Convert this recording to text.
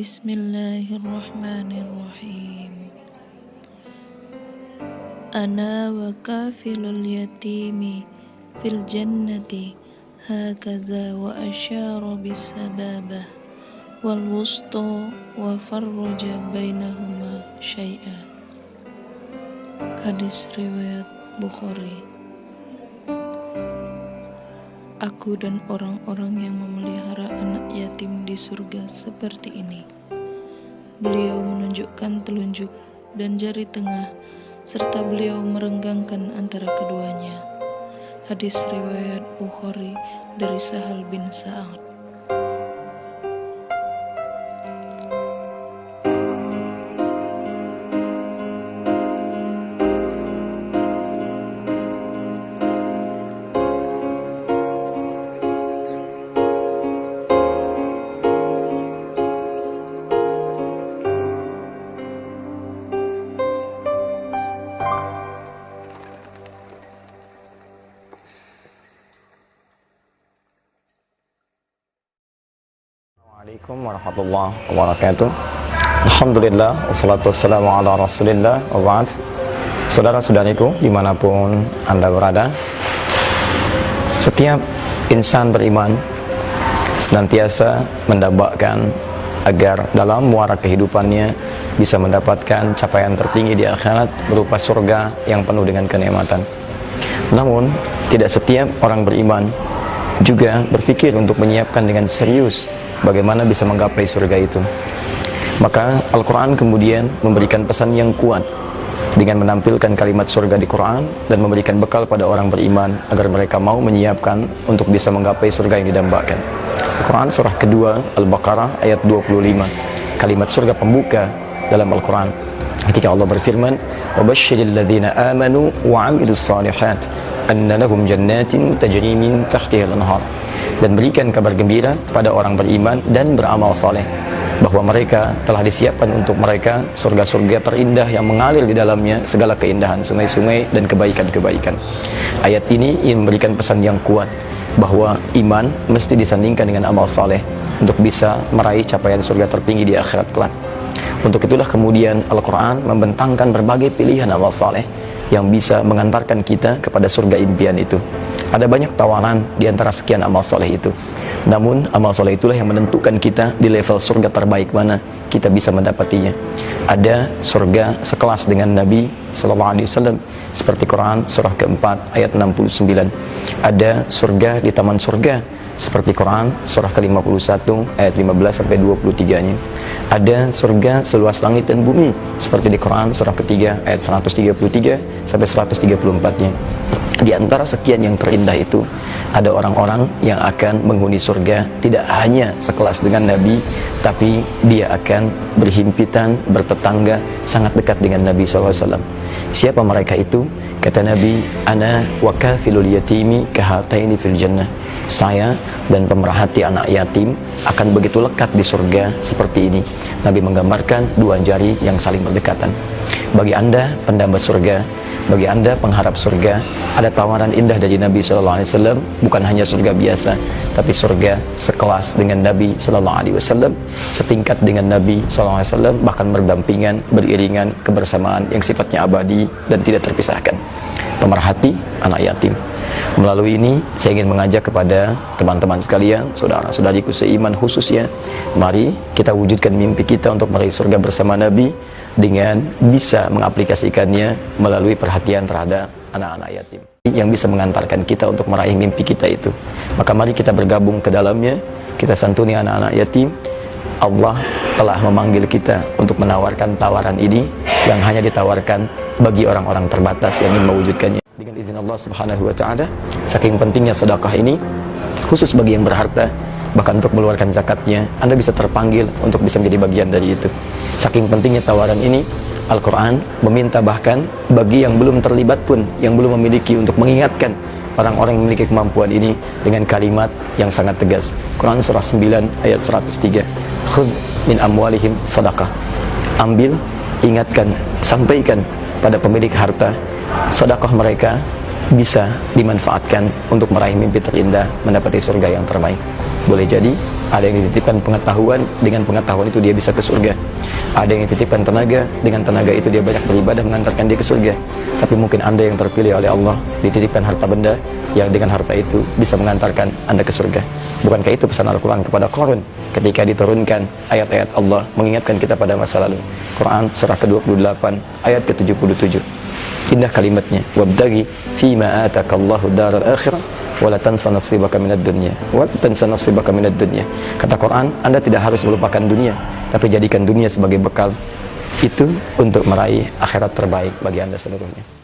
Bismillahirrahmanirrahim. Ana wa kafilul yatimi fil jannati hakaza wa asyara bisababah wal wusta wa farraja bainahuma syai'a. Hadis riwayat Bukhari. Aku dan orang-orang yang memelihara anak yatim di surga seperti ini. Beliau menunjukkan telunjuk dan jari tengah, serta beliau merenggangkan antara keduanya. Hadis riwayat Bukhari dari Sahal bin Sa'ad. Assalamualaikum warahmatullahi wabarakatuh. Alhamdulillah, wassalatu wassalamu ala rasulillah wa ba'd. Saudara-saudariku dimanapun Anda berada, setiap insan beriman senantiasa mendambakan agar dalam muara kehidupannya bisa mendapatkan capaian tertinggi di akhirat berupa surga yang penuh dengan kenikmatan. Namun tidak setiap orang beriman juga berpikir untuk menyiapkan dengan serius bagaimana bisa menggapai surga itu. Maka Al-Quran kemudian memberikan pesan yang kuat dengan menampilkan kalimat surga di Quran dan memberikan bekal pada orang beriman agar mereka mau menyiapkan untuk bisa menggapai surga yang didambakan. Al-Quran surah kedua Al-Baqarah ayat 25, kalimat surga pembuka dalam Al-Quran ketika Allah berfirman, وَبَشِّرِ الَّذِينَ آمَنُوا وَعَمِلُوا الصَّالِحَاتِ أَنَّ لَهُمْ جَنَّاتٍ تَجْرِي مِنْ تَحْتِهَا الْأَنْهَارُ. Dan berikan kabar gembira pada orang beriman dan beramal saleh bahwa mereka telah disiapkan untuk mereka surga-surga terindah yang mengalir di dalamnya segala keindahan, sungai-sungai dan kebaikan-kebaikan. Ayat ini ingin memberikan pesan yang kuat bahwa iman mesti disandingkan dengan amal saleh untuk bisa meraih capaian surga tertinggi di akhirat kelak. Untuk itulah kemudian Al-Quran membentangkan berbagai pilihan amal saleh yang bisa mengantarkan kita kepada surga impian itu. Ada banyak tawaran di antara sekian amal soleh itu. Namun amal soleh itulah yang menentukan kita di level surga terbaik mana kita bisa mendapatinya. Ada surga sekelas dengan Nabi SAW seperti Quran surah keempat ayat 69. Ada surga di taman surga seperti Quran surah ke-51 ayat 15 sampai 23-nya. Ada surga seluas langit dan bumi seperti di Quran surah ketiga ayat 133 sampai 134-nya. Di antara sekian yang terindah itu, ada orang-orang yang akan menghuni surga tidak hanya sekelas dengan Nabi, tapi dia akan berhimpitan, bertetangga, sangat dekat dengan Nabi SAW. Siapa mereka itu? Kata Nabi, Ana wa kafilul yatimi kahataini fil jannah. Saya dan pemerhati anak yatim akan begitu lekat di surga seperti ini. Nabi menggambarkan dua jari yang saling berdekatan. Bagi Anda pendamba surga, bagi Anda pengharap surga, ada tawaran indah dari Nabi SAW, bukan hanya surga biasa, tapi surga sekelas dengan Nabi SAW, setingkat dengan Nabi SAW, bahkan berdampingan, beriringan, kebersamaan yang sifatnya abadi dan tidak terpisahkan. Pemerhati anak yatim. Melalui ini, saya ingin mengajak kepada teman-teman sekalian, saudara-saudariku seiman khususnya, mari kita wujudkan mimpi kita untuk meraih surga bersama Nabi dengan bisa mengaplikasikannya melalui perhatian terhadap anak-anak yatim yang bisa mengantarkan kita untuk meraih mimpi kita itu. Maka mari kita bergabung ke dalamnya, kita santuni anak-anak yatim. Allah telah memanggil kita untuk menawarkan tawaran ini yang hanya ditawarkan bagi orang-orang terbatas yang ingin mewujudkannya. Dengan izin Allah Subhanahu wa Ta'ala, saking pentingnya sedekah ini khusus bagi yang berharta, bahkan untuk mengeluarkan zakatnya Anda bisa terpanggil untuk bisa menjadi bagian dari itu. Saking pentingnya tawaran ini, Al-Quran meminta bahkan bagi yang belum terlibat pun, yang belum memiliki, untuk mengingatkan orang-orang yang memiliki kemampuan ini dengan kalimat yang sangat tegas. Quran surah 9 ayat 103, khudh min amwalihim sadaqah. Ambil, ingatkan, sampaikan pada pemilik harta, sedekah mereka bisa dimanfaatkan untuk meraih mimpi terindah, mendapati surga yang terbaik. Boleh jadi ada yang dititipkan pengetahuan, dengan pengetahuan itu dia bisa ke surga. Ada yang dititipkan tenaga, dengan tenaga itu dia banyak beribadah mengantarkan dia ke surga. Tapi mungkin Anda yang terpilih oleh Allah dititipkan harta benda yang dengan harta itu bisa mengantarkan Anda ke surga. Bukankah itu pesan Al-Quran kepada Qarun ketika diturunkan ayat-ayat Allah mengingatkan kita pada masa lalu? Quran surah ke-28 ayat ke-77. Indah kalimatnya, wabtaghi fima atakallahu daral akhirah wala tansa nasibaka minad dunya wala tansa nasibaka minad dunya. Kata Quran, Anda tidak harus melupakan dunia, tapi jadikan dunia sebagai bekal itu untuk meraih akhirat terbaik bagi Anda seluruhnya.